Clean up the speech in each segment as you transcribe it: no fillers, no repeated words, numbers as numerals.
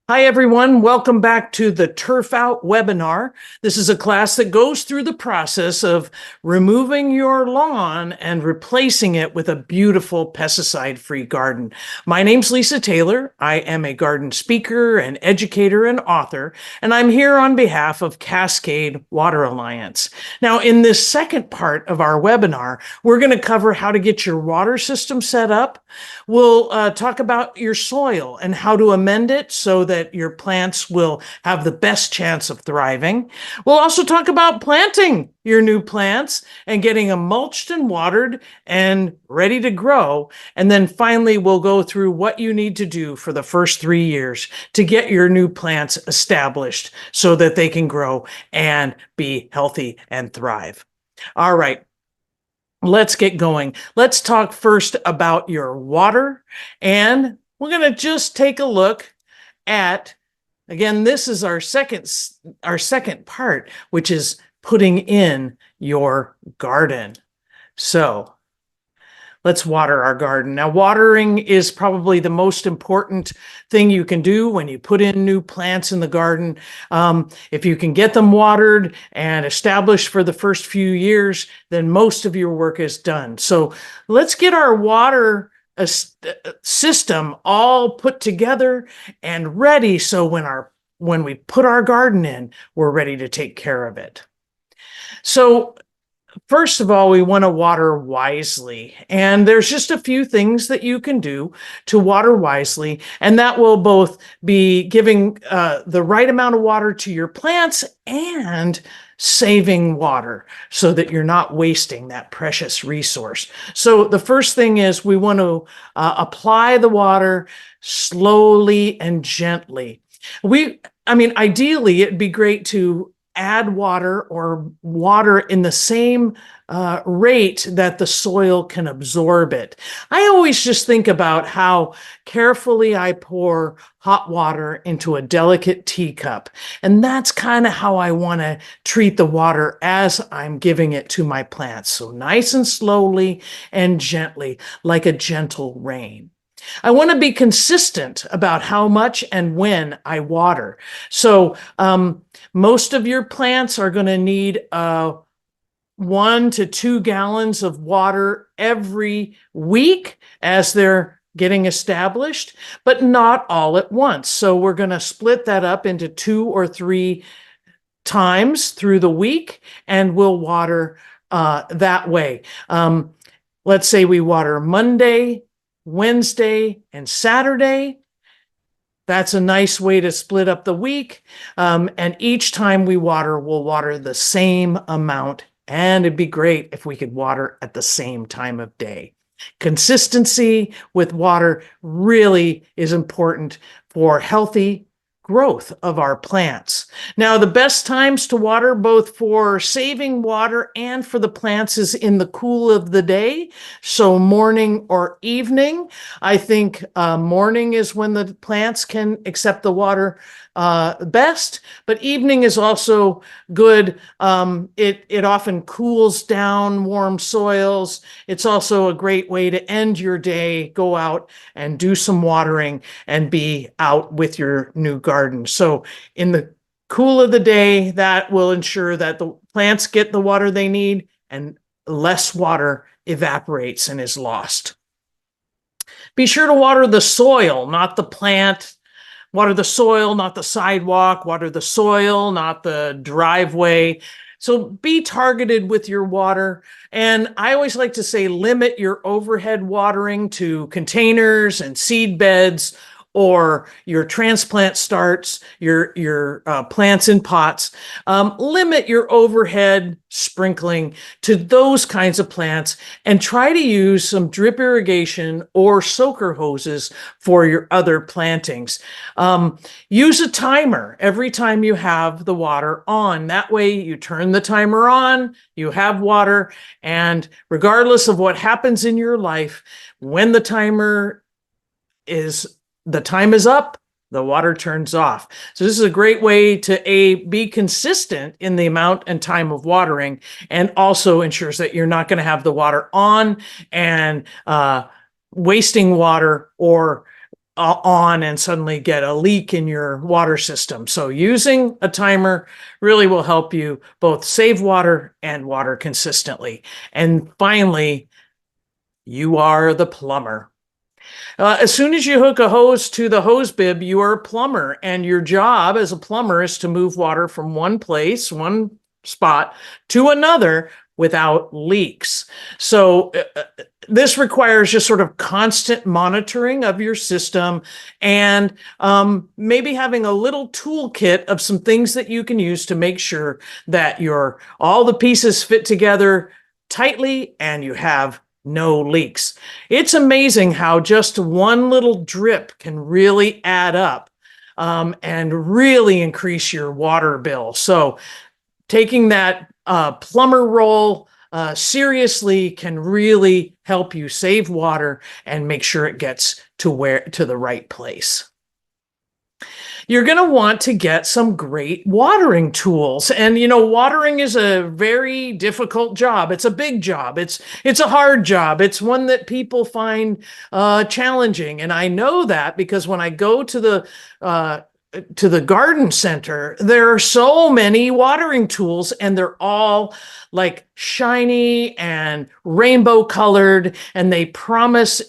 Hi, everyone. Welcome back to the Turf Out webinar. This is a class that goes through the process of removing your lawn and replacing it with a beautiful pesticide-free garden. My name's Lisa Taylor. I am a garden speaker, an educator, and author, and I'm here on behalf of Cascade Water Alliance. Now, in this second part of our webinar, we're going to cover how to get your water system set up. We'll talk about your soil and how to amend it so that your plants will have the best chance of thriving. We'll also talk about planting your new plants and getting them mulched and watered and ready to grow. And then finally, we'll go through what you need to do for the first 3 years to get your new plants established so that they can grow and be healthy and thrive. All right. Let's get going. Let's talk first about your water. And we're going to just take a look at, again, this is our second part, which is putting in your garden. So let's water our garden. Now, watering is probably the most important thing you can do when you put in new plants in the garden. If you can get them watered and established for the first few years, then most of your work is done. So let's get our water system all put together and ready so when we put our garden in, we're ready to take care of it. So first of all, we want to water wisely, and there's just a few things that you can do to water wisely, and that will both be giving the right amount of water to your plants and saving water so that you're not wasting that precious resource. So the first thing is we want to apply the water slowly and gently. Ideally, it'd be great to add water or water in the same rate that the soil can absorb it. I always just think about how carefully I pour hot water into a delicate teacup. And that's kind of how I want to treat the water as I'm giving it to my plants. So nice and slowly and gently, like a gentle rain. I want to be consistent about how much and when I water. So most of your plants are going to need 1 to 2 gallons of water every week as they're getting established, but not all at once. So we're going to split that up into 2 or 3 times through the week, and we'll water that way. Let's say we water Monday, Wednesday, and Saturday. That's a nice way to split up the week. And each time we water, we'll water the same amount. And it'd be great if we could water at the same time of day. Consistency with water really is important for healthy growth of our plants. Now, the best times to water, both for saving water and for the plants, is in the cool of the day. So morning or evening. I think morning is when the plants can accept the water best, but evening is also good. It often cools down warm soils. It's also a great way to end your day, go out and do some watering and be out with your new garden. So in the cool of the day, that will ensure that the plants get the water they need and less water evaporates and is lost. Be sure to water the soil, not the plant. Water the soil, not the sidewalk. Water the soil, not the driveway. So be targeted with your water. And I always like to say, limit your overhead watering to containers and seed beds, or your transplant starts, your plants in pots. Limit your overhead sprinkling to those kinds of plants, and try to use some drip irrigation or soaker hoses for your other plantings. Use a timer every time you have the water on. That way you turn the timer on, you have water, and regardless of what happens in your life, when the time is up, the water turns off. So this is a great way to be consistent in the amount and time of watering, and also ensures that you're not going to have the water on and wasting water or on and suddenly get a leak in your water system. So using a timer really will help you both save water and water consistently. And finally, you are the plumber. As soon as you hook a hose to the hose bib, you are a plumber, and your job as a plumber is to move water from one place, one spot, to another without leaks. So this requires just sort of constant monitoring of your system, and maybe having a little toolkit of some things that you can use to make sure that all the pieces fit together tightly and you have no leaks. It's amazing how just one little drip can really add up and really increase your water bill. So taking that plumber role seriously can really help you save water and make sure it gets to the right place. You're going to want to get some great watering tools. And, watering is a very difficult job. It's a big job. It's a hard job. It's one that people find challenging. And I know that because when I go to the garden center, there are so many watering tools, and they're all like shiny and rainbow colored, and they promise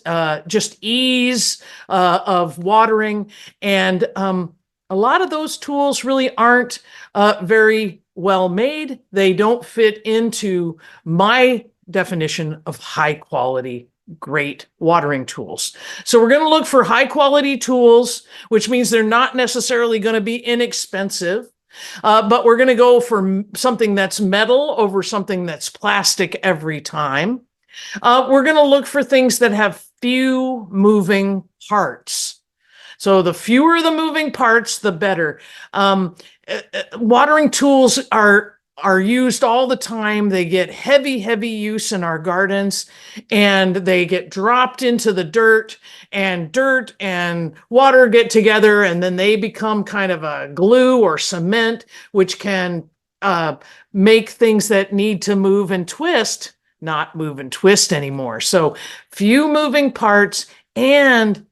just ease of watering. And a lot of those tools really aren't very well made. They don't fit into my definition of high quality, great watering tools. So we're going to look for high quality tools, which means they're not necessarily going to be inexpensive. But we're going to go for something that's metal over something that's plastic every time. We're going to look for things that have few moving parts. So the fewer the moving parts, the better. Watering tools are used all the time. They get heavy use in our gardens, and they get dropped into the dirt and water get together, and then they become kind of a glue or cement, which can make things that need to move and twist not move and twist anymore. So few moving parts, and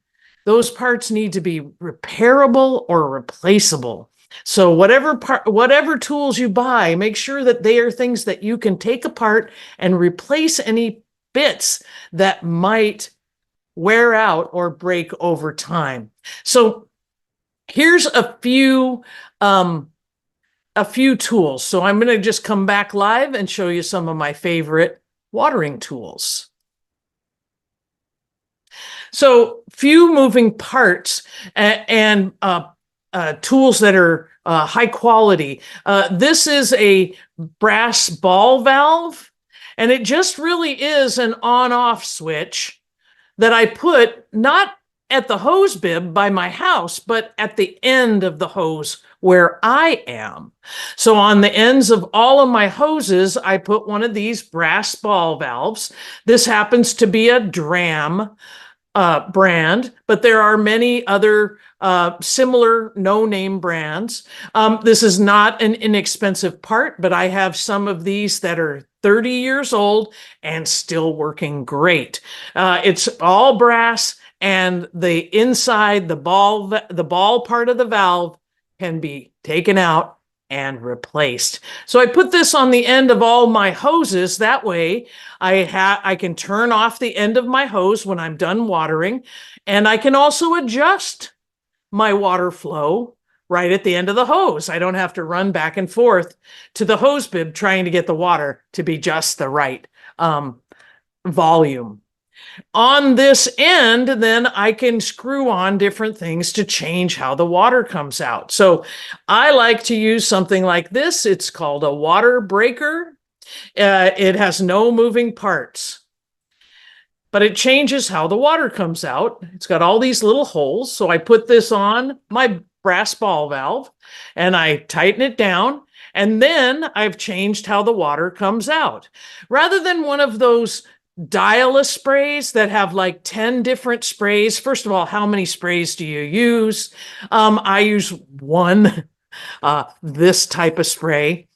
those parts need to be repairable or replaceable. So whatever tools you buy, make sure that they are things that you can take apart and replace any bits that might wear out or break over time. So here's a few tools. So I'm going to just come back live and show you some of my favorite watering tools. So few moving parts and tools that are high quality. This is a brass ball valve, and it just really is an on-off switch that I put not at the hose bib by my house, but at the end of the hose where I am. So on the ends of all of my hoses, I put one of these brass ball valves. This happens to be a Dram brand, but there are many other similar no-name brands. This is not an inexpensive part, but I have some of these that are 30 years old and still working great. It's all brass, and the inside, the ball part of the valve can be taken out and replaced. So I put this on the end of all my hoses. That way I can turn off the end of my hose when I'm done watering, and I can also adjust my water flow right at the end of the hose. I don't have to run back and forth to the hose bib trying to get the water to be just the right volume. On this end, then I can screw on different things to change how the water comes out. So I like to use something like this. It's called a water breaker. It has no moving parts, but it changes how the water comes out. It's got all these little holes. So I put this on my brass ball valve and I tighten it down. And then I've changed how the water comes out. Rather than one of those dial-a sprays that have like 10 different sprays. First of all, how many sprays do you use? I use one, this type of spray.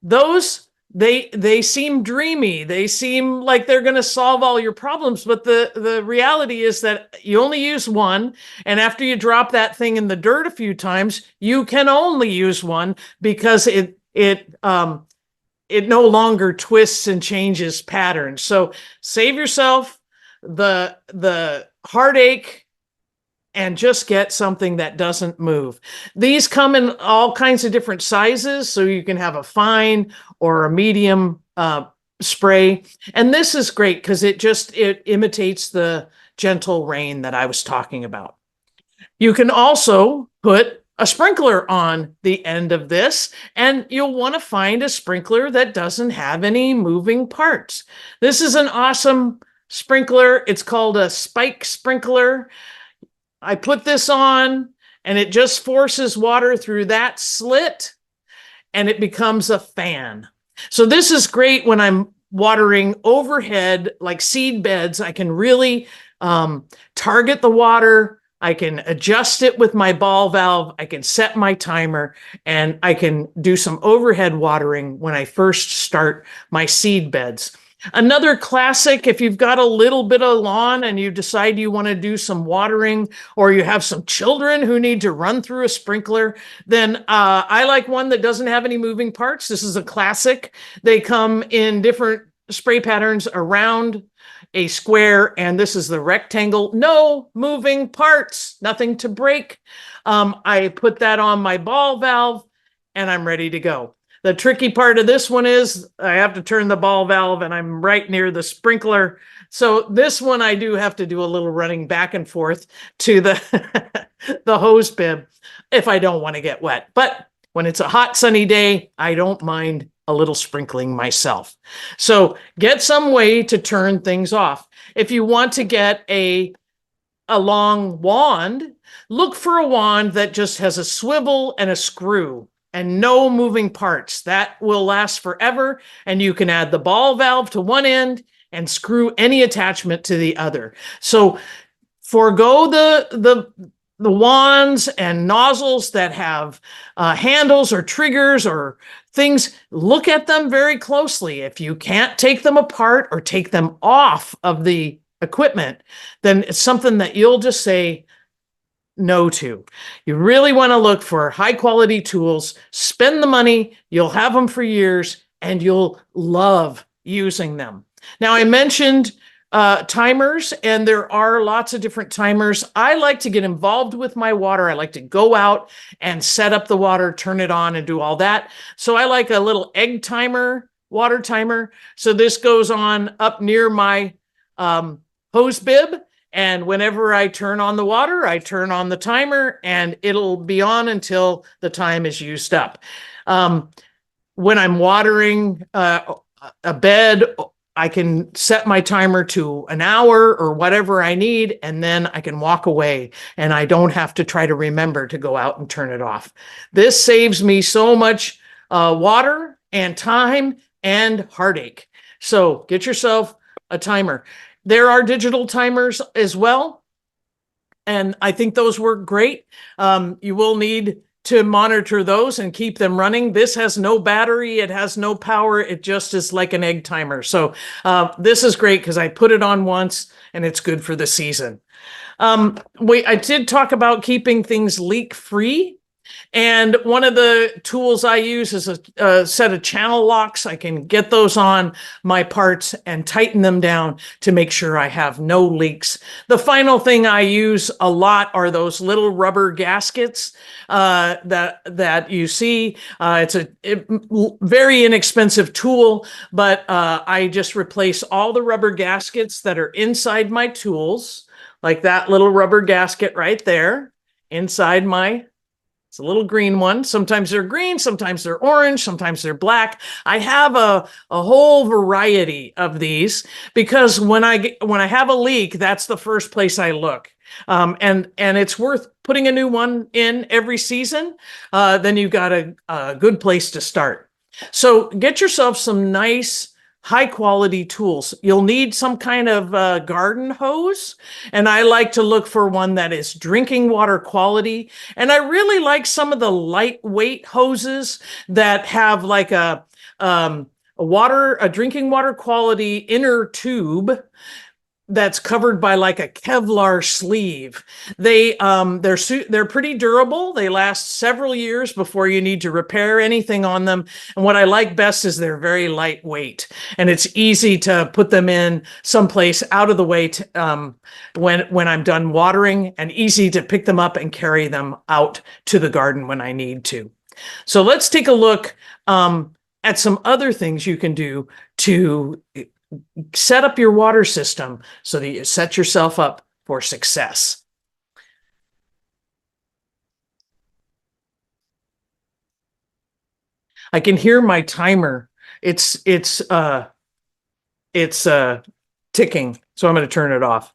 Those they seem dreamy. They seem like they're going to solve all your problems, but the reality is that you only use one, and after you drop that thing in the dirt a few times, you can only use one because it no longer twists and changes patterns. So save yourself the heartache and just get something that doesn't move. These come in all kinds of different sizes, so you can have a fine or a medium spray. And this is great because it imitates the gentle rain that I was talking about. You can also put a sprinkler on the end of this, and you'll want to find a sprinkler that doesn't have any moving parts. This is an awesome sprinkler. It's called a spike sprinkler. I put this on and it just forces water through that slit and it becomes a fan. So this is great when I'm watering overhead, like seed beds. I can really target the water. I can adjust it with my ball valve. I can set my timer, and I can do some overhead watering when I first start my seed beds. Another classic, if you've got a little bit of lawn and you decide you want to do some watering, or you have some children who need to run through a sprinkler, then I like one that doesn't have any moving parts. This is a classic. They come in different spray patterns around a square, and this is the rectangle. No moving parts, nothing to break. I put that on my ball valve and I'm ready to go. The tricky part of this one is I have to turn the ball valve and I'm right near the sprinkler. So this one I do have to do a little running back and forth to the, the hose bib if I don't want to get wet. But when it's a hot sunny day, I don't mind a little sprinkling myself. So get some way to turn things off. If you want to get a long wand, look for a wand that just has a swivel and a screw and no moving parts. That will last forever, and you can add the ball valve to one end and screw any attachment to the other. So forego the wands and nozzles that have handles or triggers or things. Look at them very closely. If you can't take them apart or take them off of the equipment, then it's something that you'll just say no to. You really want to look for high quality tools, spend the money, you'll have them for years, and you'll love using them. Now, I mentioned timers, and there are lots of different timers. I like to get involved with my water. I like to go out and set up the water, turn it on, and do all that. So I like a little egg timer, water timer. So this goes on up near my hose bib. And whenever I turn on the water, I turn on the timer, and it'll be on until the time is used up. When I'm watering a bed, I can set my timer to an hour or whatever I need, and then I can walk away, and I don't have to try to remember to go out and turn it off. This saves me so much water and time and heartache. So get yourself a timer. There are digital timers as well, and I think those work great. You will need to monitor those and keep them running. This has no battery. It has no power. It just is like an egg timer. So this is great because I put it on once and it's good for the season. I did talk about keeping things leak-free. And one of the tools I use is a set of channel locks. I can get those on my parts and tighten them down to make sure I have no leaks. The final thing I use a lot are those little rubber gaskets that you see. It's a very inexpensive tool, but I just replace all the rubber gaskets that are inside my tools, like that little rubber gasket right there inside my. It's a little green one. Sometimes they're green, sometimes they're orange, sometimes they're black. I have a whole variety of these because when I have a leak, that's the first place I look. And it's worth putting a new one in every season. Then you've got a good place to start. So get yourself some nice high quality tools. You'll need some kind of garden hose, and I like to look for one that is drinking water quality. And I really like some of the lightweight hoses that have like a a drinking water quality inner tube that's covered by like a Kevlar sleeve. They're pretty durable. They last several years before you need to repair anything on them. And what I like best is they're very lightweight, and it's easy to put them in someplace out of the way when I'm done watering, and easy to pick them up and carry them out to the garden when I need to. So let's take a look at some other things you can do to set up your water system so that you set yourself up for success. I can hear my timer. It's ticking, so I'm going to turn it off.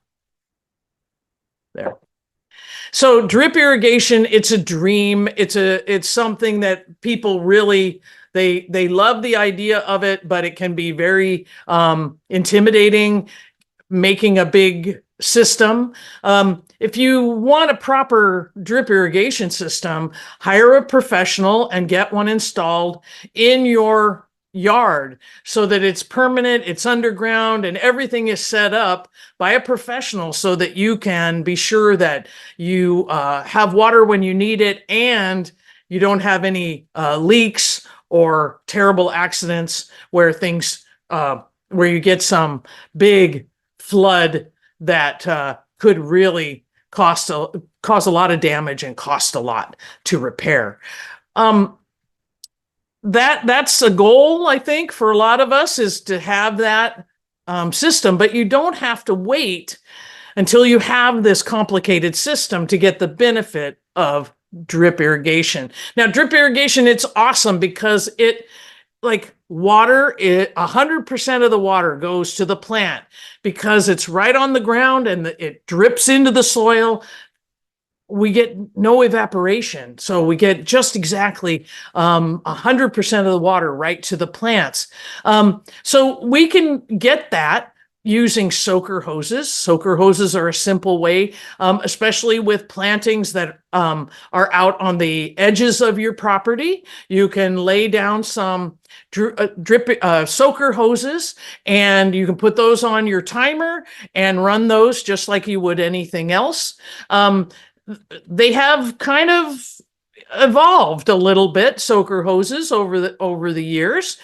There. So drip irrigation, it's a dream. It's something that people really they love the idea of it, but it can be very intimidating, making a big system. If you want a proper drip irrigation system, hire a professional and get one installed in your yard so that it's permanent, it's underground, and everything is set up by a professional so that you can be sure that you have water when you need it, and you don't have any leaks or terrible accidents where where you get some big flood that could really cause a lot of damage and cost a lot to repair. That's a goal, I think, for a lot of us, is to have that system, but you don't have to wait until you have this complicated system to get the benefit of drip irrigation. Now, drip irrigation, it's awesome because like water, 100% of the water goes to the plant because it's right on the ground and it drips into the soil. We get no evaporation. So we get just exactly 100% of the water right to the plants. So we can get that using soaker hoses. Soaker hoses are a simple way, especially with plantings that are out on the edges of your property. You can lay down some soaker hoses, and you can put those on your timer and run those just like you would anything else. They have kind of evolved a little bit, soaker hoses, over the years.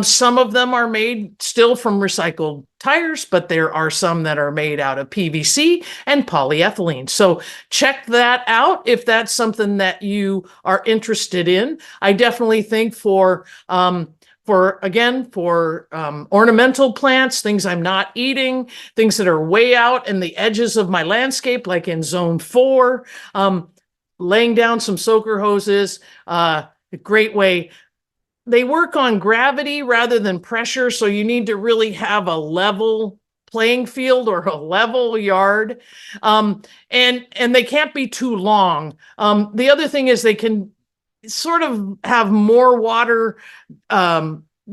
Some of them are made still from recycled tires, but there are some that are made out of PVC and polyethylene. So check that out if that's something that you are interested in. I definitely think for ornamental plants, things I'm not eating, things that are way out in the edges of my landscape, like in zone 4, laying down some soaker hoses, a great way. They work on gravity rather than pressure, so you need to really have a level playing field or a level yard. And they can't be too long. The other thing is they can sort of have more water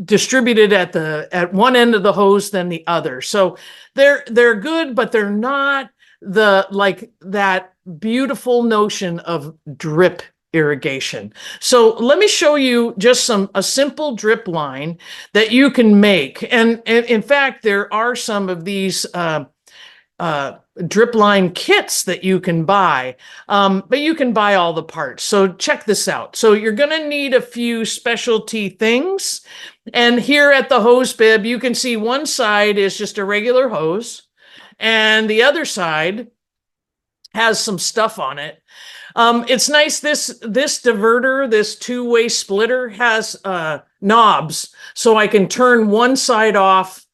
distributed at one end of the hose than the other. So they're good, but they're not that beautiful notion of drip irrigation. So let me show you just a simple drip line that you can make. And in fact, there are some of these drip line kits that you can buy, but you can buy all the parts. So check this out. So you're going to need a few specialty things. And here at the hose bib, you can see one side is just a regular hose, and the other side has some stuff on it. It's nice. This diverter, this two-way splitter, has knobs, so I can turn one side off,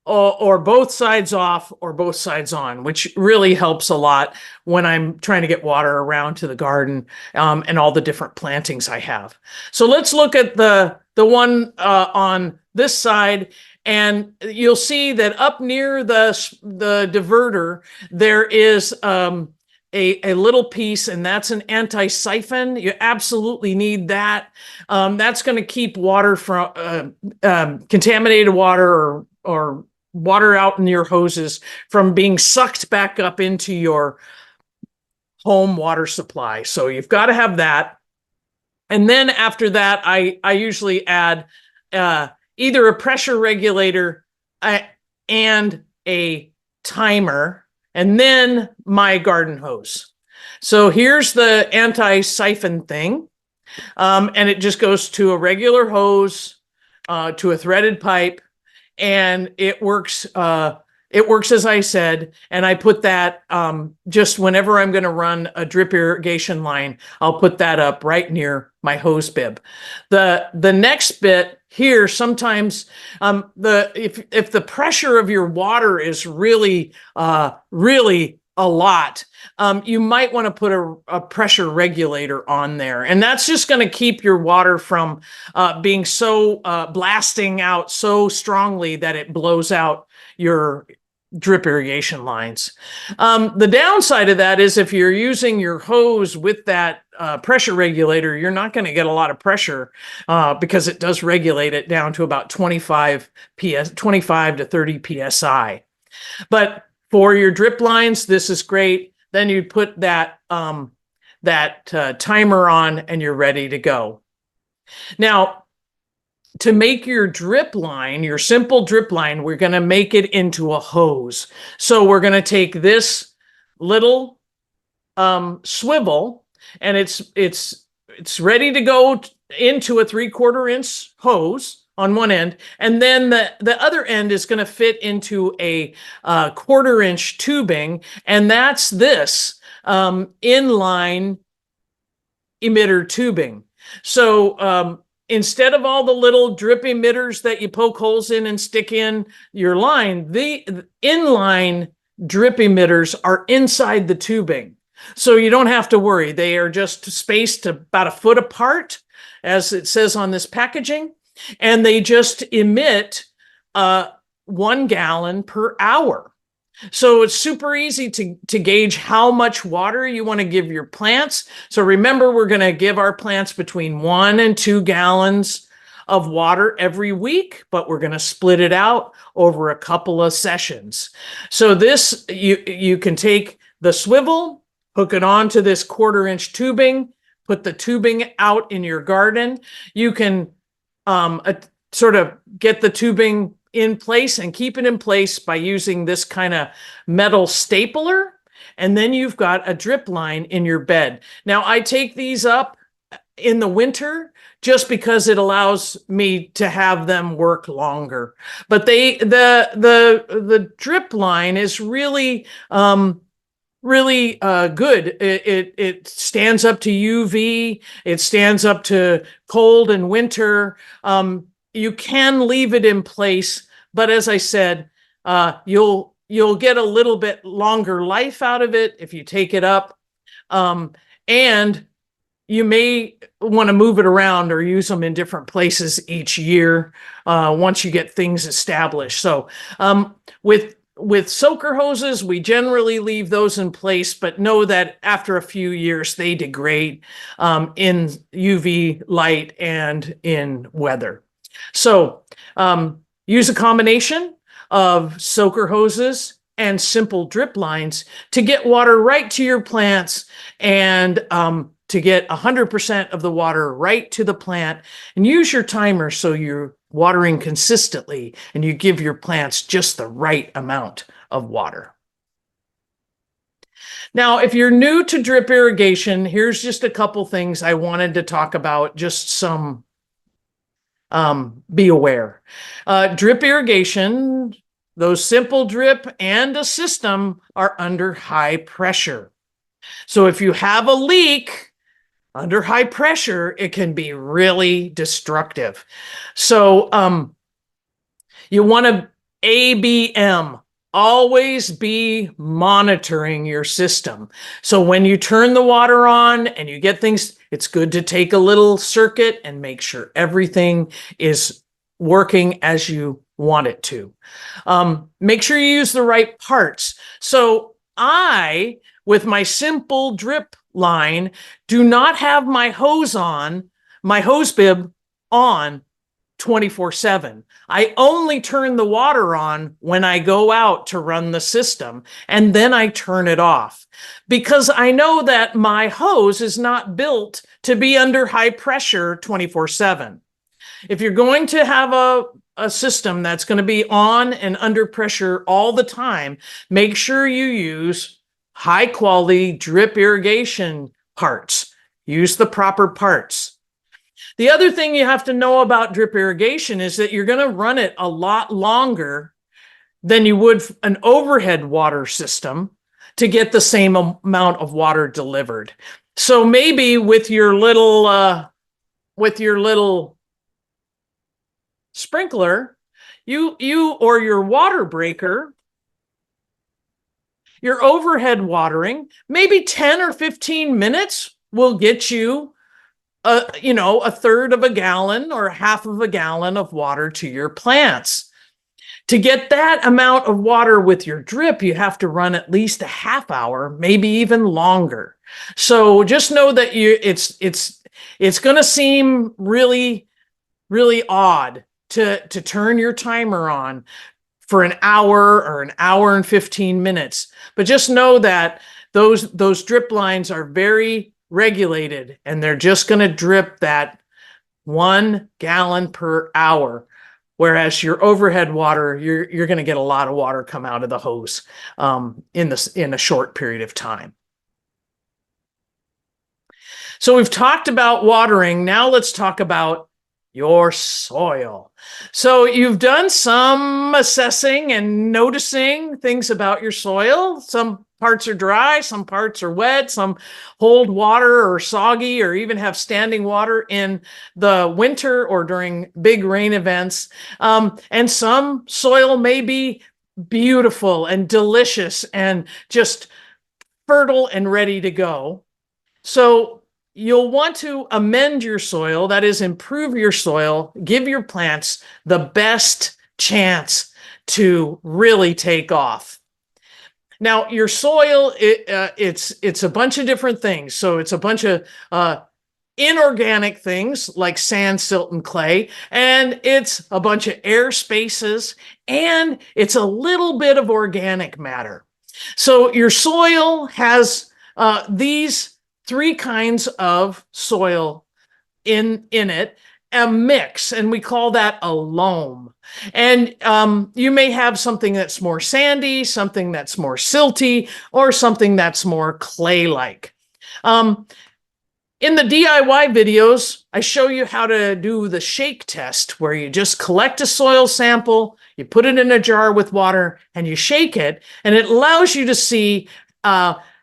or both sides off, or both sides on, which really helps a lot when I'm trying to get water around to the garden and all the different plantings I have. So let's look at the one on this side, and you'll see that up near the diverter there is a little piece, and that's an anti-siphon. You absolutely need that. That's going to keep water from contaminated water or water out in your hoses from being sucked back up into your home water supply. So you've got to have that. And then after that, I usually add either a pressure regulator and a timer, and then my garden hose. So here's the anti-siphon thing. And it just goes to a regular hose, to a threaded pipe, and it works. It works as I said, and I put that just whenever I'm going to run a drip irrigation line, I'll put that up right near my hose bib. The next bit here, sometimes if the pressure of your water is really really a lot, you might want to put a pressure regulator on there, and that's just going to keep your water from being so blasting out so strongly that it blows out your drip irrigation lines. The downside of that is if you're using your hose with that pressure regulator, you're not going to get a lot of pressure because it does regulate it down to about 25 to 30 psi. But for your drip lines, this is great. Then you put that timer on and you're ready to go. Now, to make your drip line, your simple drip line, we're going to make it into a hose. So we're going to take this little swivel, and it's ready to go into a 3/4 inch hose on one end, and then the other end is going to fit into a 1/4 inch tubing, and that's this inline emitter tubing. So instead of all the little drip emitters that you poke holes in and stick in your line, the inline drip emitters are inside the tubing. So you don't have to worry. They are just spaced about a foot apart, as it says on this packaging, and they just emit 1 gallon per hour. So it's super easy to gauge how much water you want to give your plants. So remember, we're going to give our plants between 1 and 2 gallons of water every week, but we're going to split it out over a couple of sessions. So this, you can take the swivel, hook it onto this 1/4 inch tubing, put the tubing out in your garden. You can sort of get the tubing in place and keep it in place by using this kind of metal stapler. And then you've got a drip line in your bed. Now, I take these up in the winter just because it allows me to have them work longer. But the drip line is really really good. It stands up to UV. It stands up to cold and winter. You can leave it in place, but as I said, you'll get a little bit longer life out of it if you take it up, and you may want to move it around or use them in different places each year once you get things established. So with soaker hoses, we generally leave those in place, but know that after a few years, they degrade in UV light and in weather. So use a combination of soaker hoses and simple drip lines to get water right to your plants and to get 100% of the water right to the plant. And use your timer so you're watering consistently and you give your plants just the right amount of water. Now, if you're new to drip irrigation, here's just a couple things I wanted to talk about, just some be aware. Drip irrigation, those simple drip and a system are under high pressure. So if you have a leak under high pressure, it can be really destructive. So you want to ABM, always be monitoring your system. So when you turn the water on and you get things, it's good to take a little circuit and make sure everything is working as you want it to. Make sure you use the right parts. So with my simple drip line, do not have my hose bib on 24/7. I only turn the water on when I go out to run the system, and then I turn it off because I know that my hose is not built to be under high pressure 24/7. If you're going to have a system that's going to be on and under pressure all the time, make sure you use high quality drip irrigation parts. Use the proper parts. The other thing you have to know about drip irrigation is that you're going to run it a lot longer than you would an overhead water system to get the same amount of water delivered. So maybe with your little sprinkler, you or your water breaker, your overhead watering, maybe 10 or 15 minutes will get you a third of a gallon or half of a gallon of water to your plants. To get that amount of water with your drip, you have to run at least a half hour, maybe even longer. So just know that it's going to seem really, really odd to turn your timer on for an hour or an hour and 15 minutes. But just know that those drip lines are very regulated, and they're just going to drip that 1 gallon per hour. Whereas your overhead water, you're going to get a lot of water come out of the hose in a short period of time. So we've talked about watering. Now let's talk about your soil. So you've done some assessing and noticing things about your soil. Some parts are dry, some parts are wet, some hold water or soggy, or even have standing water in the winter or during big rain events. And some soil may be beautiful and delicious and just fertile and ready to go. So you'll want to amend your soil, that is, improve your soil, give your plants the best chance to really take off. Now, your soil, it's a bunch of different things. So it's a bunch of inorganic things like sand, silt, and clay, and it's a bunch of air spaces, and it's a little bit of organic matter. So your soil has these 3 kinds of soil in it, a mix, and we call that a loam. And you may have something that's more sandy, something that's more silty, or something that's more clay-like. In the DIY videos, I show you how to do the shake test, where you just collect a soil sample, you put it in a jar with water, and you shake it, and it allows you to see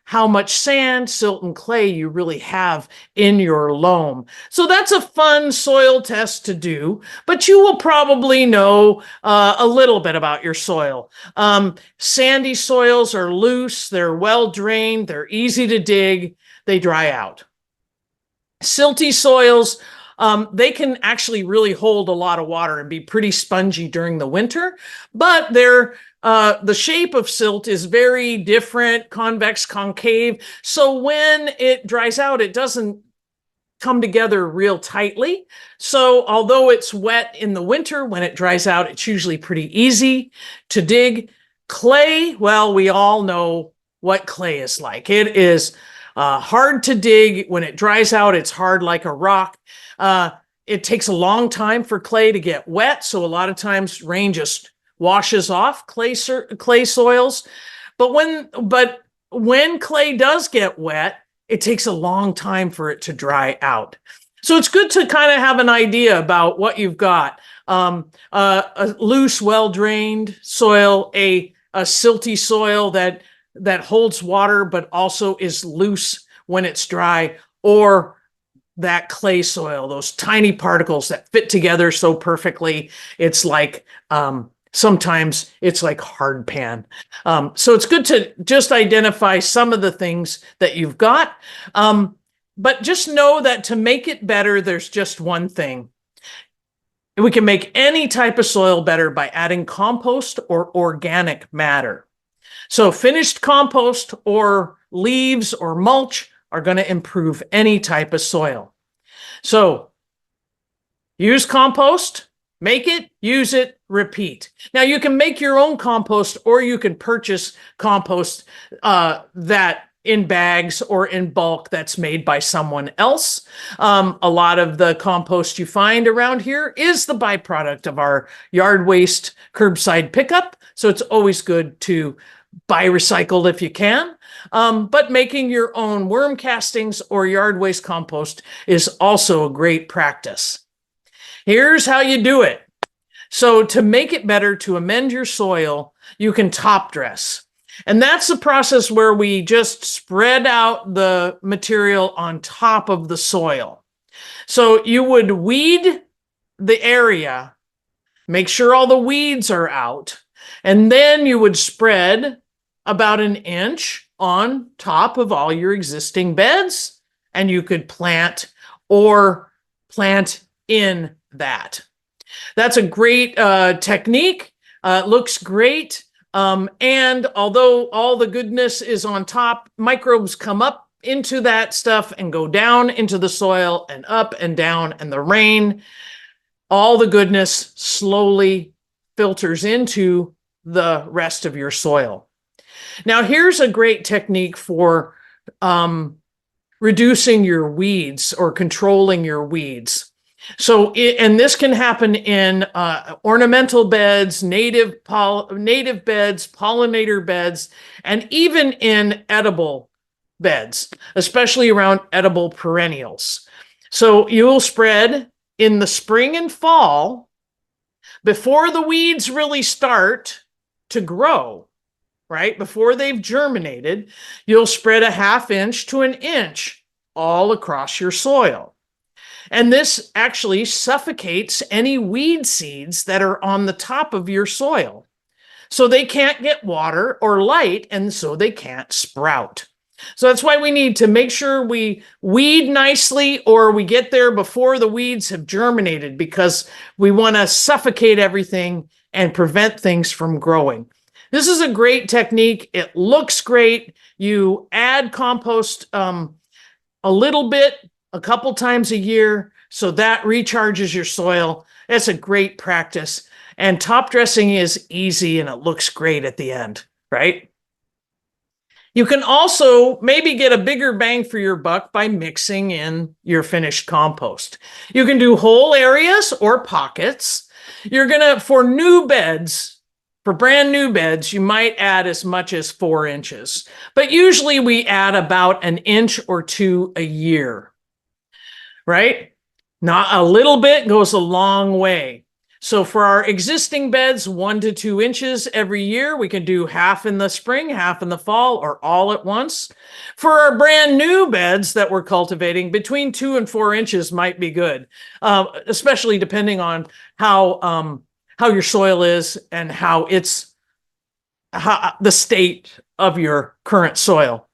how much sand, silt, and clay you really have in your loam. So that's a fun soil test to do, but you will probably know a little bit about your soil. Sandy soils are loose, they're well drained, they're easy to dig, they dry out. Silty soils, they can actually really hold a lot of water and be pretty spongy during the winter, but the shape of silt is very different, convex, concave. So when it dries out, it doesn't come together real tightly. So although it's wet in the winter, when it dries out, it's usually pretty easy to dig. Clay, well, we all know what clay is like. It is hard to dig. When it dries out, it's hard like a rock. It takes a long time for clay to get wet. So a lot of times rain just washes off clay soils. But when clay does get wet, it takes a long time for it to dry out. So it's good to kind of have an idea about what you've got. A loose, well-drained soil, a silty soil that holds water but also is loose when it's dry, or that clay soil, those tiny particles that fit together so perfectly, it's like sometimes it's like hard pan. So it's good to just identify some of the things that you've got. But just know that to make it better, there's just one thing. We can make any type of soil better by adding compost or organic matter. So finished compost or leaves or mulch are going to improve any type of soil. So use compost, make it, use it, repeat. Now you can make your own compost, or you can purchase compost that in bags or in bulk that's made by someone else. A lot of the compost you find around here is the byproduct of our yard waste curbside pickup. So it's always good to buy recycled if you can. But making your own worm castings or yard waste compost is also a great practice. Here's how you do it. So to make it better, to amend your soil, you can top dress. And that's the process where we just spread out the material on top of the soil. So you would weed the area, make sure all the weeds are out, and then you would spread about an inch on top of all your existing beds, and you could plant or plant in that. That's a great technique. It looks great. And although all the goodness is on top, microbes come up into that stuff and go down into the soil and up and down, and the rain, all the goodness slowly filters into the rest of your soil. Now, here's a great technique for reducing your weeds or controlling your weeds. So, and this can happen in ornamental beds, native beds, pollinator beds, and even in edible beds, especially around edible perennials. So you'll spread in the spring and fall before the weeds really start to grow, right? Before they've germinated, you'll spread a 1/2 inch to 1 inch all across your soil. And this actually suffocates any weed seeds that are on the top of your soil. So they can't get water or light, and so they can't sprout. So that's why we need to make sure we weed nicely, or we get there before the weeds have germinated, because we want to suffocate everything and prevent things from growing. This is a great technique. It looks great. You add compost a little bit, a couple times a year, so that recharges your soil. It's a great practice. And top dressing is easy, and it looks great at the end, right? You can also maybe get a bigger bang for your buck by mixing in your finished compost. You can do whole areas or pockets. You're gonna, for new beds, for brand new beds, you might add as much as 4 inches, but usually we add about 1 inch or 2 a year, right? Not a little bit goes a long way. So for our existing beds, 1 to 2 inches every year. We can do half in the spring, half in the fall, or all at once. For our brand new beds that we're cultivating, between 2 and 4 inches might be good, especially depending on how your soil is and the state of your current soil.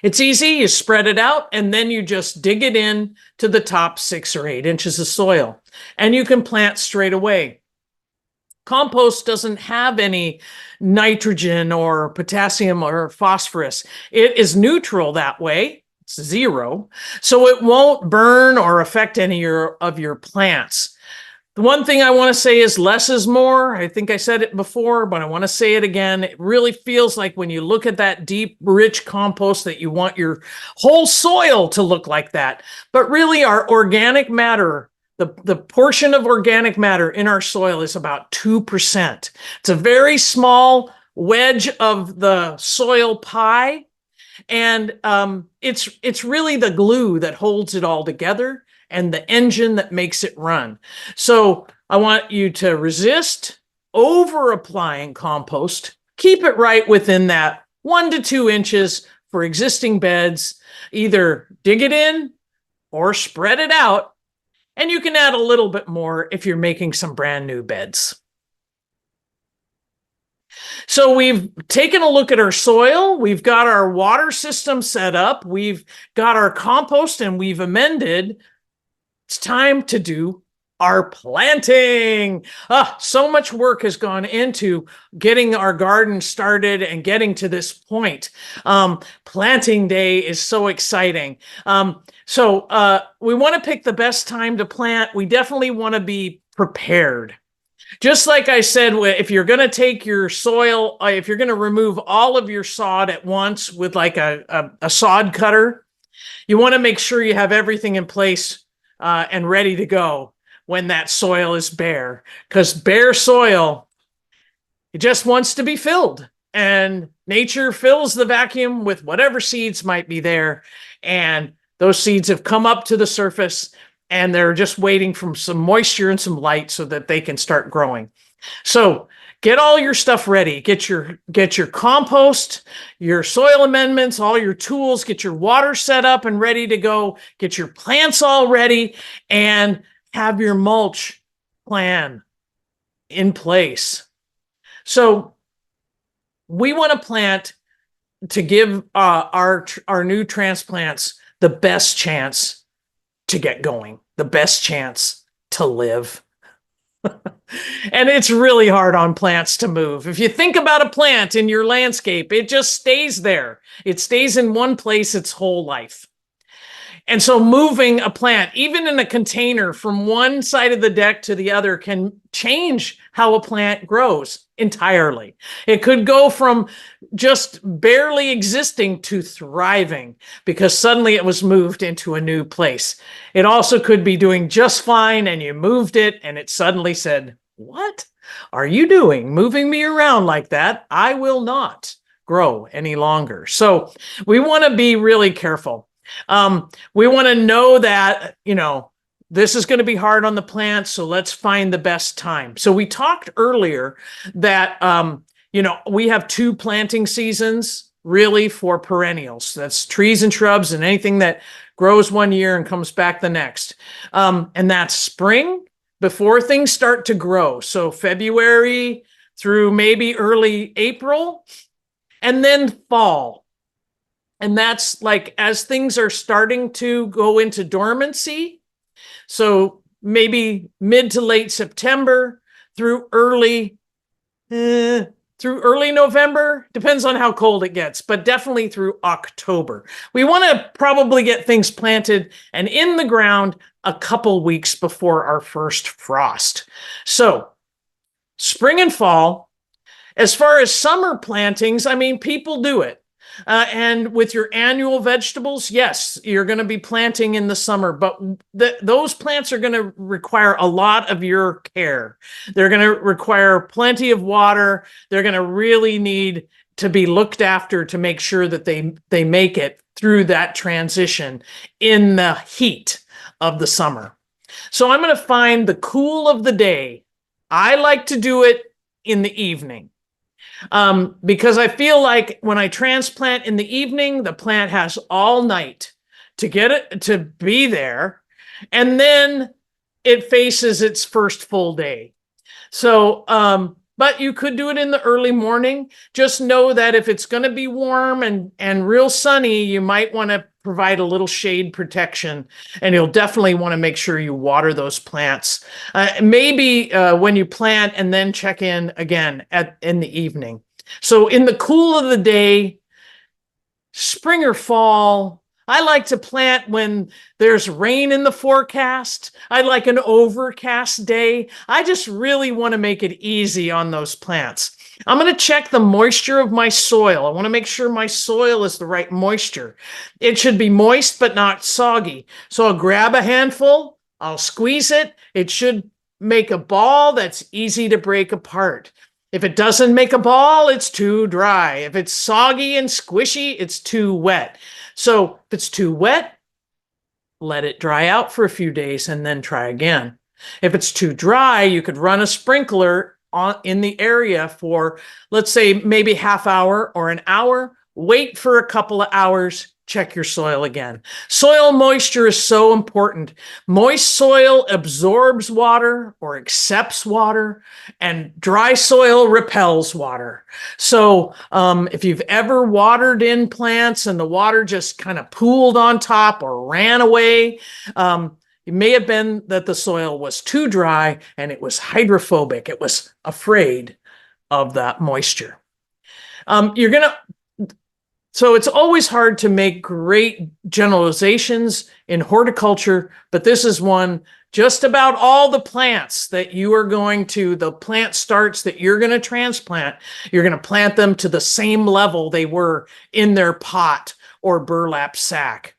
It's easy. You spread it out, and then you just dig it in to the top 6 or 8 inches of soil, and you can plant straight away. Compost doesn't have any nitrogen or potassium or phosphorus. It is neutral that way. It's 0. So it won't burn or affect any of your plants. The one thing I want to say is less is more. I think I said it before, but I want to say it again. It really feels like when you look at that deep, rich compost that you want your whole soil to look like that. But really, our organic matter, the portion of organic matter in our soil is about 2%. It's a very small wedge of the soil pie. And it's really the glue that holds it all together, and the engine that makes it run. So I want you to resist over applying compost. Keep it right within that 1 to 2 inches for existing beds. Either dig it in or spread it out. And you can add a little bit more if you're making some brand new beds. So we've taken a look at our soil. We've got our water system set up. We've got our compost, and we've amended. It's time to do our planting. So much work has gone into getting our garden started and getting to this point. Planting day is so exciting. So we want to pick the best time to plant. We definitely want to be prepared. Just like I said, if you're going to take your soil, if you're going to remove all of your sod at once with like a sod cutter, you want to make sure you have everything in place and ready to go when that soil is bare, because bare soil, it just wants to be filled, and nature fills the vacuum with whatever seeds might be there. And those seeds have come up to the surface and they're just waiting for some moisture and some light so that they can start growing. So get all your stuff ready. Get your compost, your soil amendments, all your tools, get your water set up and ready to go, get your plants all ready, and have your mulch plan in place. So we want to plant to give our new transplants the best chance to get going, the best chance to live. And it's really hard on plants to move. If you think about a plant in your landscape, it just stays there. It stays in one place its whole life. And so moving a plant, even in a container from one side of the deck to the other, can change how a plant grows entirely. It could go from just barely existing to thriving because suddenly it was moved into a new place. It also could be doing just fine and you moved it and it suddenly said, "What are you doing moving me around like that? I will not grow any longer." So we want to be really careful. We want to know that, this is going to be hard on the plants, so let's find the best time. So we talked earlier that, we have 2 planting seasons really for perennials. That's trees and shrubs and anything that grows one year and comes back the next. And that's spring before things start to grow. So February through maybe early April, and then fall. And that's like as things are starting to go into dormancy. So maybe mid to late September through early November, depends on how cold it gets, but definitely through October. We want to probably get things planted and in the ground a couple weeks before our first frost. So spring and fall. As far as summer plantings, people do it. And with your annual vegetables, yes, you're going to be planting in the summer, but those plants are going to require a lot of your care. They're going to require plenty of water. They're going to really need to be looked after to make sure that they make it through that transition in the heat of the summer. So I'm going to find the cool of the day. I like to do it in the evening. Because I feel like when I transplant in the evening, the plant has all night to get it to be there, and then it faces its first full day. So, but you could do it in the early morning. Just know that if it's going to be warm and real sunny, you might want to provide a little shade protection, and you'll definitely want to make sure you water those plants. Maybe when you plant and then check in again in the evening. So in the cool of the day, spring or fall, I like to plant when there's rain in the forecast. I like an overcast day. I just really want to make it easy on those plants. I'm going to check the moisture of my soil. I want to make sure my soil is the right moisture. It should be moist but not soggy. So I'll grab a handful, I'll squeeze it. It should make a ball that's easy to break apart. If it doesn't make a ball, it's too dry. If it's soggy and squishy, it's too wet. So if it's too wet, let it dry out for a few days and then try again. If it's too dry, you could run a sprinkler in the area for, let's say, maybe half hour or an hour. Wait for a couple of hours. Check your soil again. Soil moisture is so important. Moist soil absorbs water or accepts water, and dry soil repels water. So if you've ever watered in plants and the water just kind of pooled on top or ran away, it may have been that the soil was too dry and it was hydrophobic. It was afraid of that moisture. So it's always hard to make great generalizations in horticulture, but this is one just about all the plants that you are going to, the plant starts that you're going to transplant, you're going to plant them to the same level they were in their pot or burlap sack.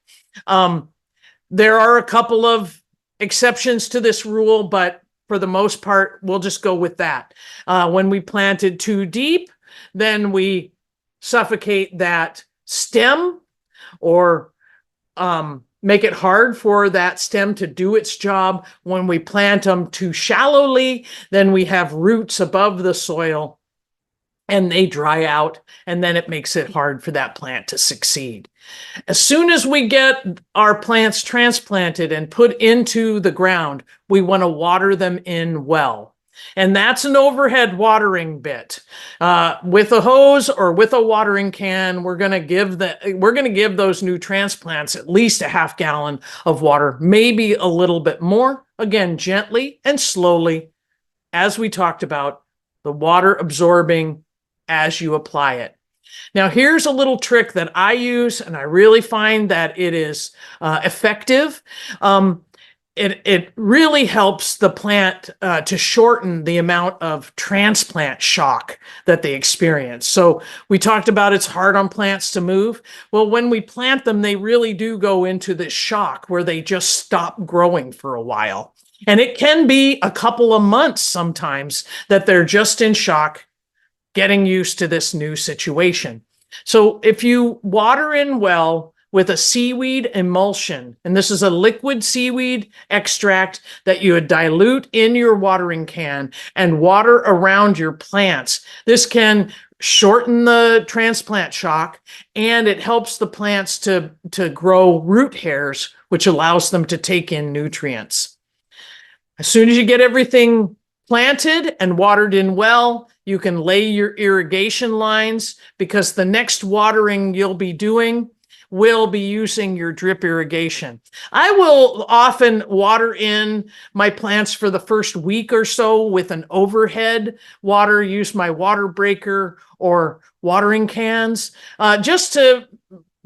There are a couple of exceptions to this rule, but for the most part, we'll just go with that. When we planted too deep, then we suffocate that stem or make it hard for that stem to do its job. When we plant them too shallowly, then we have roots above the soil and they dry out, and then it makes it hard for that plant to succeed. As soon as we get our plants transplanted and put into the ground, we want to water them in well. And that's an overhead watering bit. With a hose or with a watering can, we're going to give those new transplants at least a half gallon of water, maybe a little bit more. Again, gently and slowly, as we talked about, the water absorbing as you apply it. Now, here's a little trick that I use, and I really find that it is effective. It really helps the plant to shorten the amount of transplant shock that they experience. So we talked about it's hard on plants to move. Well, when we plant them, they really do go into this shock where they just stop growing for a while. And it can be a couple of months sometimes that they're just in shock, getting used to this new situation. So if you water in well with a seaweed emulsion, and this is a liquid seaweed extract that you would dilute in your watering can and water around your plants, this can shorten the transplant shock, and it helps the plants to grow root hairs, which allows them to take in nutrients. As soon as you get everything planted and watered in well, you can lay your irrigation lines, because the next watering you'll be doing will be using your drip irrigation. I will often water in my plants for the first week or so with an overhead water, use my water breaker or watering cans, just to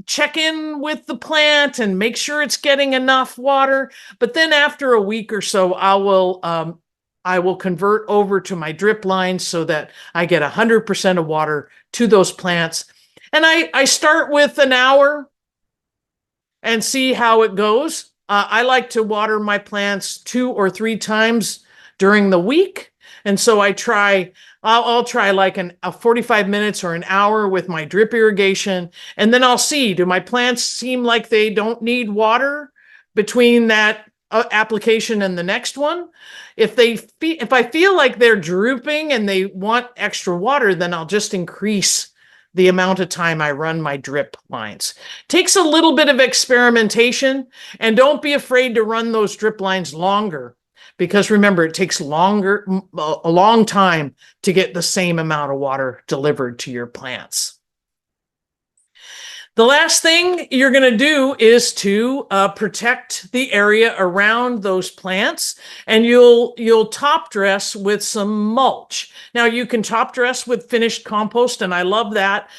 check in with the plant and make sure it's getting enough water. But then after a week or so, I will convert over to my drip lines so that I get 100% of water to those plants. And I start with an hour and see how it goes. I like to water my plants 2 or 3 times during the week. And so I'll try like a 45 minutes or an hour with my drip irrigation. And then I'll see, do my plants seem like they don't need water between that application and the next one? If I feel like they're drooping and they want extra water, then I'll just increase the amount of time I run my drip lines. Takes a little bit of experimentation, and don't be afraid to run those drip lines longer, because remember, it takes a long time to get the same amount of water delivered to your plants. The last thing you're going to do is to protect the area around those plants, and you'll top dress with some mulch. Now, you can top dress with finished compost, and I love that.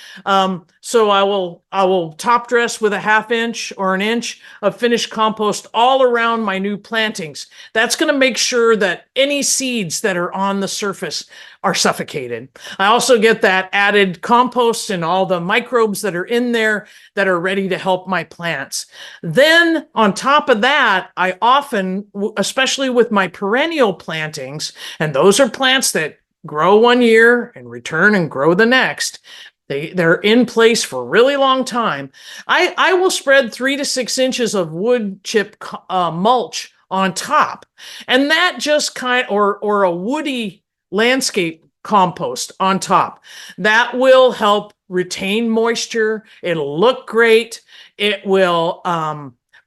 So I will top dress with a 1/2 inch or 1 inch of finished compost all around my new plantings. That's going to make sure that any seeds that are on the surface are suffocated. I also get that added compost and all the microbes that are in there that are ready to help my plants. Then on top of that, I often, especially with my perennial plantings, and those are plants that grow 1 year and return and grow the next, they're in place for a really long time. I will spread 3 to 6 inches of wood chip mulch on top, and that just or a woody landscape compost on top. That will help retain moisture. It'll look great. It will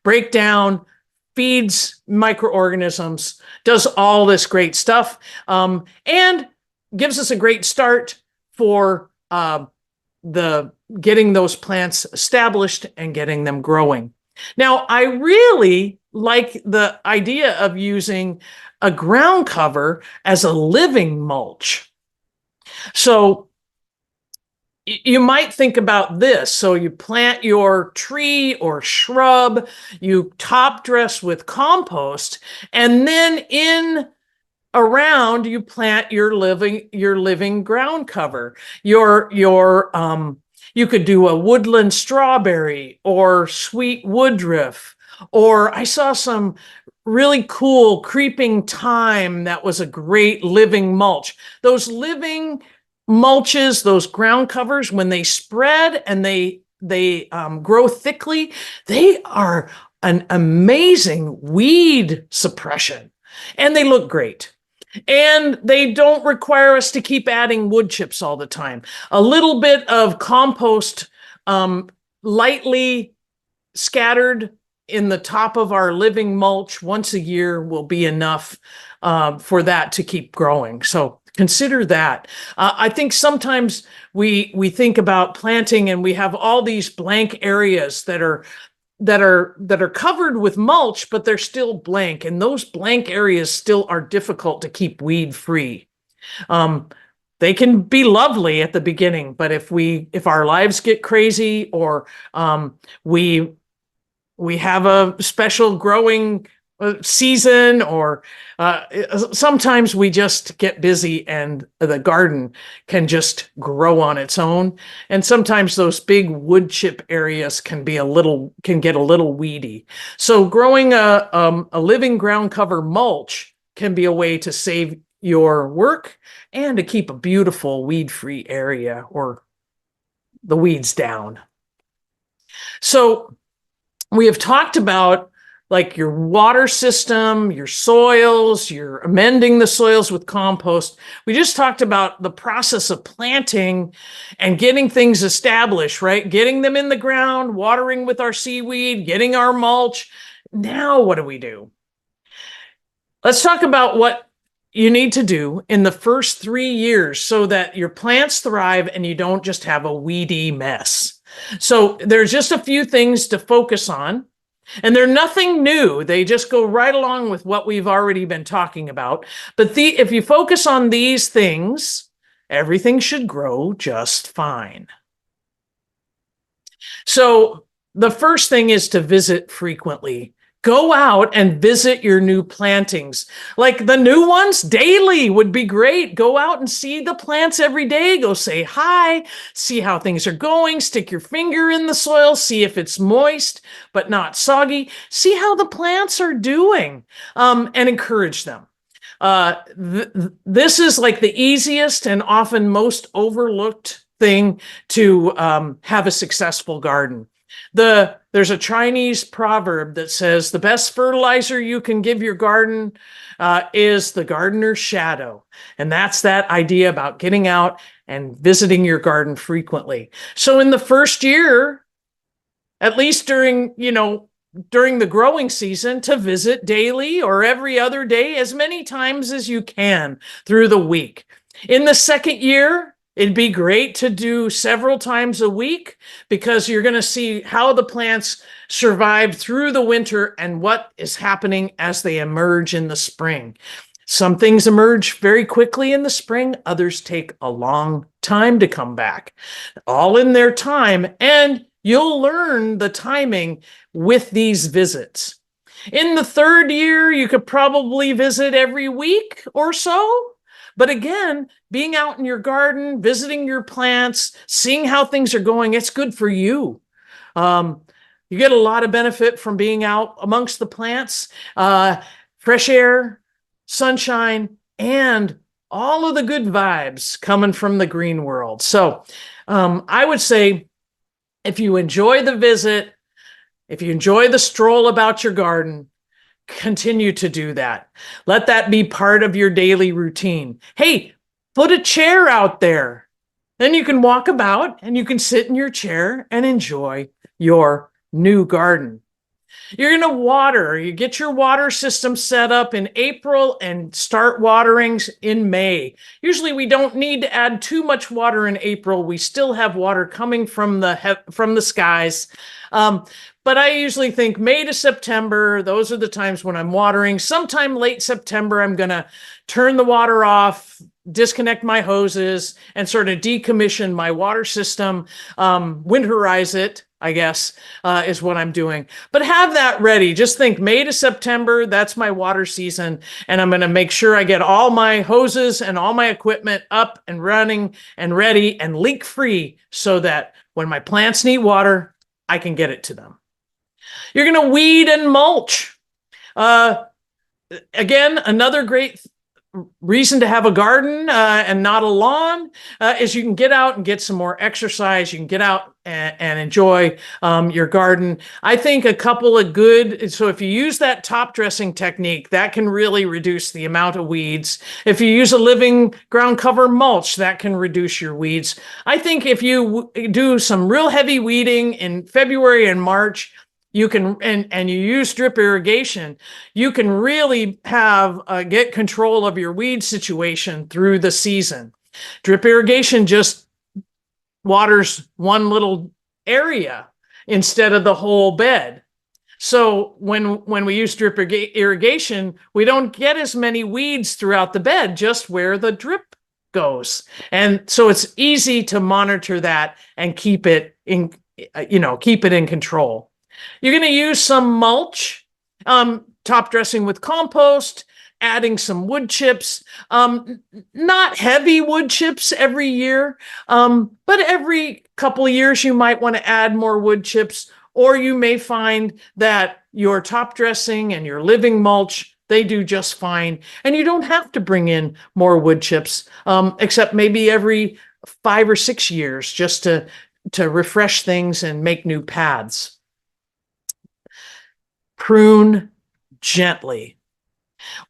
break down, feeds microorganisms, does all this great stuff, and gives us a great start for getting those plants established and getting them growing. Now, I really like the idea of using a ground cover as a living mulch. So you might think about this. So you plant your tree or shrub, you top dress with compost, and then in around you plant your living ground cover. You could do a woodland strawberry or sweet woodruff, or I saw some really cool creeping thyme that was a great living mulch. Those living mulches, those ground covers, when they spread and they grow thickly, they are an amazing weed suppression, and they look great. And they don't require us to keep adding wood chips all the time. A little bit of compost lightly scattered in the top of our living mulch once a year will be enough for that to keep growing. So consider that. I think sometimes we think about planting and we have all these blank areas that are covered with mulch, but they're still blank. And those blank areas still are difficult to keep weed free. They can be lovely at the beginning, but if our lives get crazy, or we have a special growing season, or sometimes we just get busy and the garden can just grow on its own. And sometimes those big wood chip areas can get a little weedy. So growing a living ground cover mulch can be a way to save your work and to keep a beautiful weed-free area, or the weeds, down. So we have talked about like your water system, your soils, you're amending the soils with compost. We just talked about the process of planting and getting things established, right? Getting them in the ground, watering with our seaweed, getting our mulch. Now, what do we do? Let's talk about what you need to do in the first 3 years so that your plants thrive and you don't just have a weedy mess. So there's just a few things to focus on. And they're nothing new. They just go right along with what we've already been talking about. But if you focus on these things, everything should grow just fine. So the first thing is to visit frequently. Go out and visit your new plantings. Like the new ones, daily would be great. Go out and see the plants every day. Go say hi, see how things are going, stick your finger in the soil, see if it's moist but not soggy. See how the plants are doing, and encourage them. This is like the easiest and often most overlooked thing to have a successful garden. There's a Chinese proverb that says the best fertilizer you can give your garden is the gardener's shadow. And that's that idea about getting out and visiting your garden frequently. So in the first year, at least during the growing season, to visit daily or every other day, as many times as you can through the week. In the second year, it'd be great to do several times a week, because you're going to see how the plants survived through the winter and what is happening as they emerge in the spring. Some things emerge very quickly in the spring. Others take a long time to come back, all in their time. And you'll learn the timing with these visits. In the third year, you could probably visit every week or so. But again, being out in your garden, visiting your plants, seeing how things are going, it's good for you. You get a lot of benefit from being out amongst the plants, fresh air, sunshine, and all of the good vibes coming from the green world. So I would say, if you enjoy the visit, if you enjoy the stroll about your garden, continue to do that. Let that be part of your daily routine. Hey, put a chair out there. Then you can walk about and you can sit in your chair and enjoy your new garden. You're going to water. You get your water system set up in April and start waterings in May. Usually we don't need to add too much water in April. We still have water coming from the skies. But I usually think May to September, those are the times when I'm watering. Sometime late September, I'm going to turn the water off, disconnect my hoses and sort of decommission my water system, winterize it, I guess, is what I'm doing. But have that ready. Just think May to September, that's my water season. And I'm going to make sure I get all my hoses and all my equipment up and running and ready and leak free so that when my plants need water, I can get it to them. You're going to weed and mulch. Again, another great reason to have a garden and not a lawn is you can get out and get some more exercise. You can get out and enjoy your garden. I think a couple of good, so if you use that top dressing technique, that can really reduce the amount of weeds. If you use a living ground cover mulch, that can reduce your weeds. I think if you do some real heavy weeding in February and March, you can, and you use drip irrigation, you can really have get control of your weed situation through the season. Drip irrigation just waters one little area instead of the whole bed. So when we use drip irrigation, we don't get as many weeds throughout the bed, just where the drip goes. And so it's easy to monitor that and keep it in, keep it in control. You're going to use some mulch, top dressing with compost, adding some wood chips, not heavy wood chips every year, but every couple of years you might want to add more wood chips, or you may find that your top dressing and your living mulch, they do just fine. And you don't have to bring in more wood chips, except maybe every 5 or 6 years just to refresh things and make new paths. Prune gently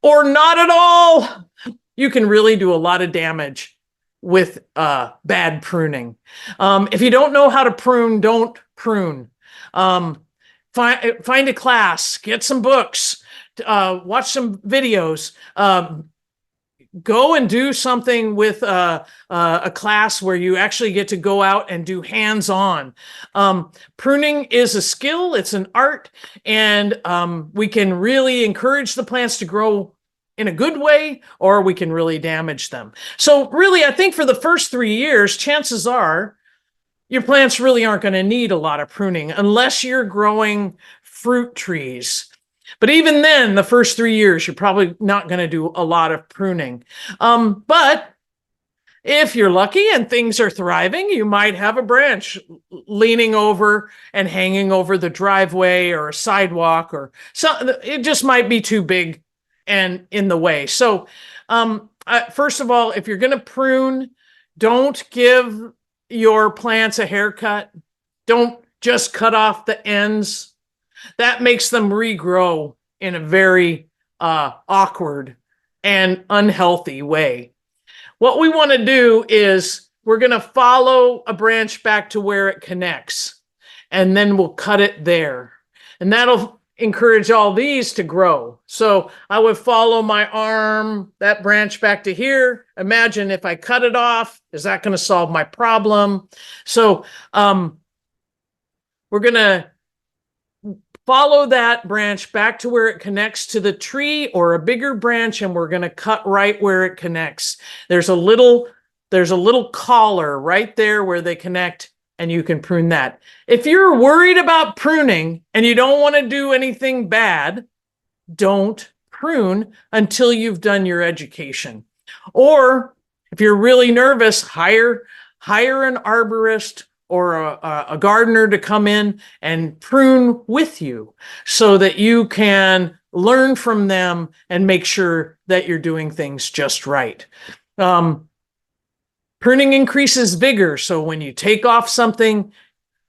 or not at all. You can really do a lot of damage with bad pruning. If you don't know how to prune, don't prune. Find a class, get some books, watch some videos, go and do something with a class where you actually get to go out and do hands-on. Pruning is a skill, it's an art, and we can really encourage the plants to grow in a good way, or we can really damage them. So really, I think for the first 3 years, chances are your plants really aren't going to need a lot of pruning unless you're growing fruit trees. But even then, the first 3 years, you're probably not going to do a lot of pruning. But if you're lucky and things are thriving, you might have a branch leaning over and hanging over the driveway or a sidewalk, or something. It just might be too big and in the way. So first of all, if you're going to prune, don't give your plants a haircut. Don't just cut off the ends. That makes them regrow in a very awkward and unhealthy way. What we want to do is we're going to follow a branch back to where it connects, and then we'll cut it there. And that'll encourage all these to grow. So I would follow my arm, that branch back to here. Imagine if I cut it off, is that going to solve my problem? So we're going to follow that branch back to where it connects to the tree or a bigger branch, and we're going to cut right where it connects. There's a little collar right there where they connect, and you can prune that. If you're worried about pruning and you don't want to do anything bad, don't prune until you've done your education. Or if you're really nervous, hire an arborist or a gardener to come in and prune with you so that you can learn from them and make sure that you're doing things just right. Pruning increases vigor. So when you take off something,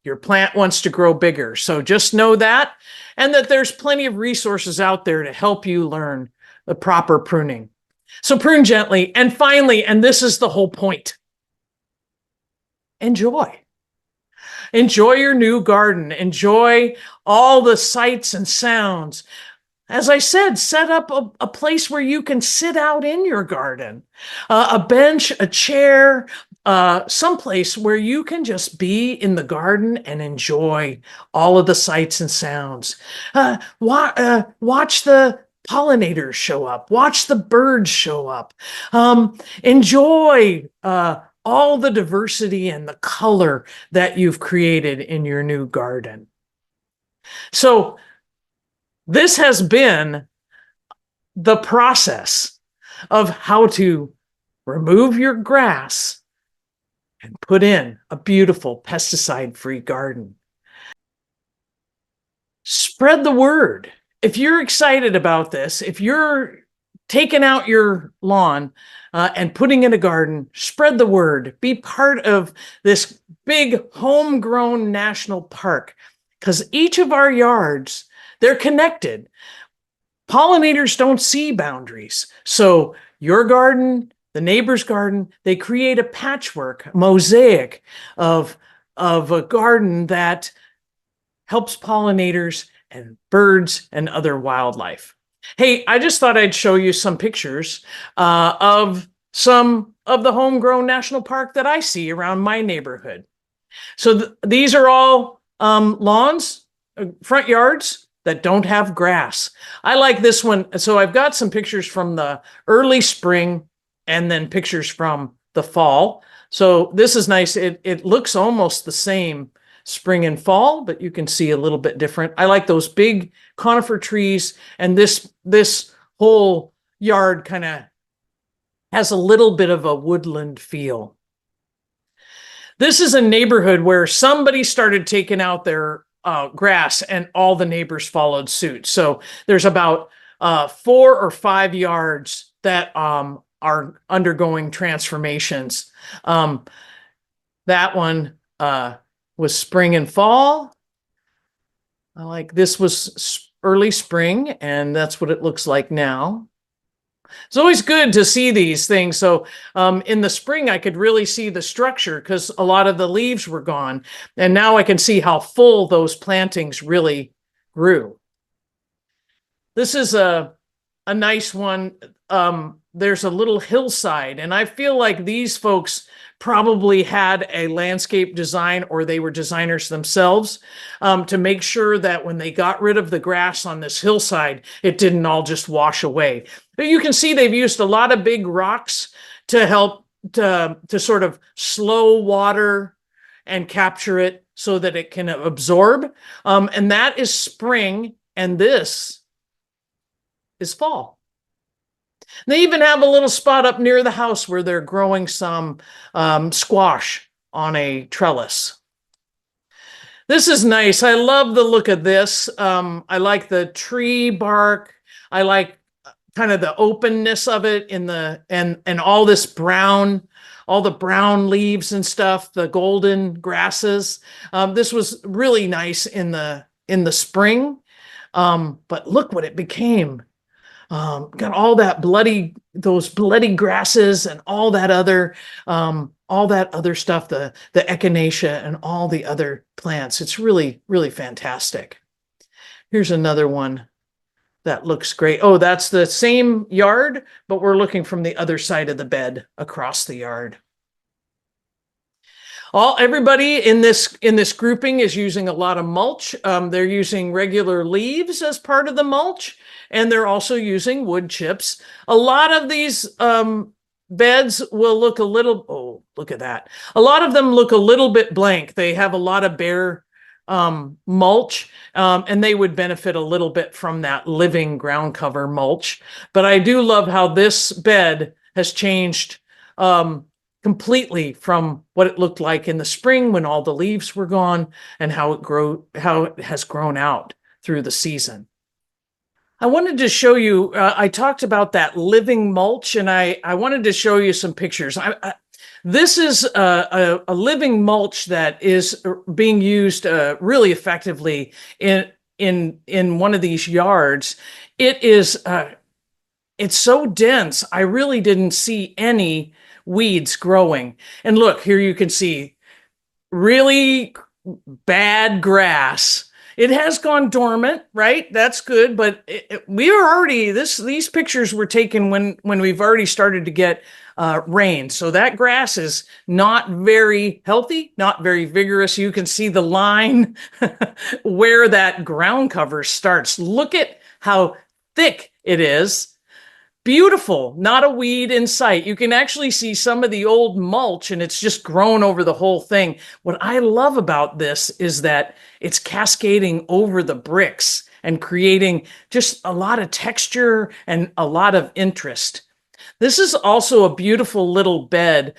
your plant wants to grow bigger. So just know that, and that there's plenty of resources out there to help you learn the proper pruning. So prune gently. And finally, and this is the whole point, enjoy. Enjoy your new garden. Enjoy all the sights and sounds. As I said, set up a place where you can sit out in your garden, a bench, a chair, someplace where you can just be in the garden and enjoy all of the sights and sounds. Watch the pollinators show up. Watch the birds show up. Enjoy all the diversity and the color that you've created in your new garden. So this has been the process of how to remove your grass and put in a beautiful pesticide-free garden. Spread the word. If you're excited about this, if you're taking out your lawn and putting in a garden, spread the word. Be part of this big homegrown national park, because each of our yards, they're connected. Pollinators don't see boundaries. So your garden, the neighbor's garden, they create a patchwork, mosaic of a garden that helps pollinators and birds and other wildlife. Hey, I just thought I'd show you some pictures of some of the homegrown national park that I see around my neighborhood. So these are all lawns, front yards that don't have grass. I like this one. So I've got some pictures from the early spring and then pictures from the fall. So this is nice. It looks almost the same spring and fall, but you can see a little bit different. I like those big conifer trees, and this whole yard kind of has a little bit of a woodland feel. This is a neighborhood where somebody started taking out their grass and all the neighbors followed suit. So there's about 4 or 5 yards that are undergoing transformations. That one was spring and fall. I like this was early spring, and that's what it looks like now. It's always good to see these things. So in the spring, I could really see the structure because a lot of the leaves were gone. And now I can see how full those plantings really grew. This is a nice one. There's a little hillside, and I feel like these folks probably had a landscape design, or they were designers themselves, to make sure that when they got rid of the grass on this hillside, it didn't all just wash away. But you can see they've used a lot of big rocks to help to sort of slow water and capture it so that it can absorb. And that is spring, and this is fall. They even have a little spot up near the house where they're growing some squash on a trellis. This is nice. I love the look of this. I like the tree bark. I like kind of the openness of it in the and all this brown, all the brown leaves and stuff, the golden grasses. This was really nice in the spring. But look what it became. Got all that those bloody grasses and all that other stuff, the echinacea and all the other plants. It's really, really fantastic. Here's another one that looks great. Oh, that's the same yard, but we're looking from the other side of the bed across the yard. Everybody in this grouping is using a lot of mulch. They're using regular leaves as part of the mulch, and they're also using wood chips. A lot of these beds will look a little, oh, look at that. A lot of them look a little bit blank. They have a lot of bare mulch, and they would benefit a little bit from that living ground cover mulch. But I do love how this bed has changed completely from what it looked like in the spring when all the leaves were gone, and how it has grown out through the season. I wanted to show you, I talked about that living mulch, and I wanted to show you some pictures. This is a living mulch that is being used really effectively in one of these yards. It's so dense, I really didn't see any weeds growing. And look, here you can see really bad grass. It has gone dormant, right? That's good, but we are already, these pictures were taken when we've already started to get rain. So that grass is not very healthy, not very vigorous. You can see the line where that ground cover starts. Look at how thick it is. Beautiful, not a weed in sight. You can actually see some of the old mulch and it's just grown over the whole thing. What I love about this is that it's cascading over the bricks and creating just a lot of texture and a lot of interest. This is also a beautiful little bed.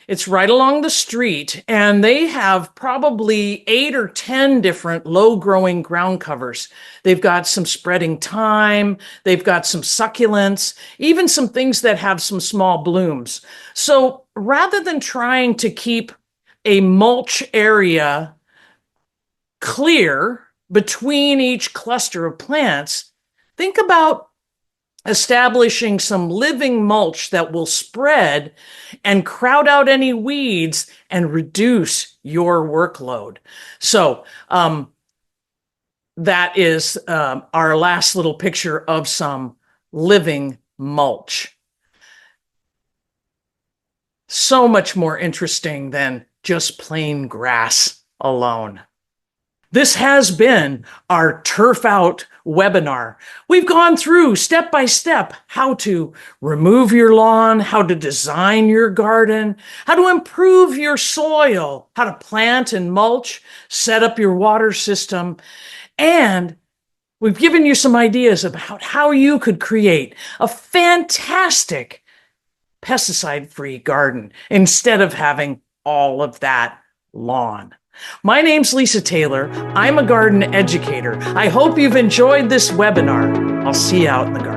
It's right along the street, and they have probably 8 or 10 different low-growing ground covers. They've got some spreading thyme, they've got some succulents, even some things that have some small blooms. So rather than trying to keep a mulch area clear between each cluster of plants, think about establishing some living mulch that will spread and crowd out any weeds and reduce your workload. So that is our last little picture of some living mulch. So much more interesting than just plain grass alone. This has been our Turf Out webinar. We've gone through step by step how to remove your lawn, how to design your garden, how to improve your soil, how to plant and mulch, set up your water system, and we've given you some ideas about how you could create a fantastic pesticide-free garden instead of having all of that lawn. My name's Lisa Taylor. I'm a garden educator. I hope you've enjoyed this webinar. I'll see you out in the garden.